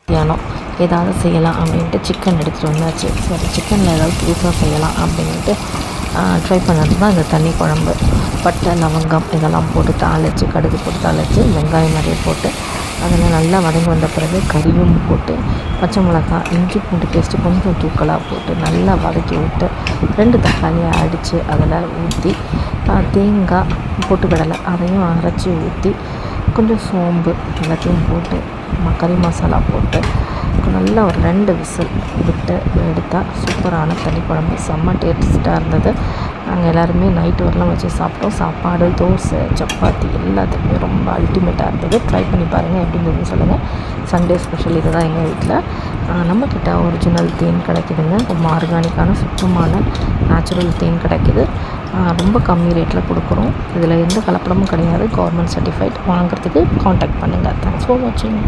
மத்தியானம் ஏதாவது செய்யலாம் அப்படின்ட்டு சிக்கன் எடுத்துகிட்டு வந்தாச்சு. சரி சிக்கனில் ஏதாவது புதுசாக செய்யலாம் அப்படின்ட்டு ட்ரை பண்ணது தான் இந்த தண்ணி குழம்பு. பட்டை லவங்கம் இதெல்லாம் போட்டு தாளித்து கடுகு போட்டு தாளித்து வெங்காயம் நிறைய போட்டு அதில் நல்லா வதங்கி வந்த பிறகு கறியும் போட்டு பச்சை மிளகாய் இஞ்சி பூண்டு பேஸ்ட்டு கொஞ்சம் தூக்கலாக போட்டு நல்லா வதக்கி விட்டு 2 தக்காளியை அடித்து அதில் ஊற்றி தேங்காய் பொட்டுக்கடலை அதையும் அரைச்சி ஊற்றி கொஞ்சம் சோம்பு எல்லாத்தையும் போட்டு கறி மசாலா போட்டு நல்லா ஒரு 2 விசில் விட்டு எடுத்தால் சூப்பரான தண்ணி குழம்பு செம்ம டேஸ்ட்டாக இருந்தது. நாங்கள் எல்லாருமே நைட்டு வரலாம் வச்சு சாப்பிட்டோம். சாப்பாடு தோசை சப்பாத்தி எல்லாத்துக்குமே ரொம்ப அல்டிமேட்டாக இருந்தது. ட்ரை பண்ணி பாருங்கள் எப்படிங்கிறது சொல்லுங்கள். சண்டே ஸ்பெஷல் இது தான் எங்கள் வீட்டில். நம்மக்கிட்ட ஒரிஜினல் தேன் கிடைக்குதுங்க. ரொம்ப ஆர்கானிக்கான சுத்தமான நேச்சுரல் தேன் கிடைக்கிது. ரொம்ப கம்மி ரேட்டில் கொடுக்குறோம். இதில் எந்த கலப்படமும் கிடையாது. Government certified. வாங்குறதுக்கு காண்டாக்ட் பண்ணுங்கள். தேங்க்ஸ் ஃபார் வாட்சிங்.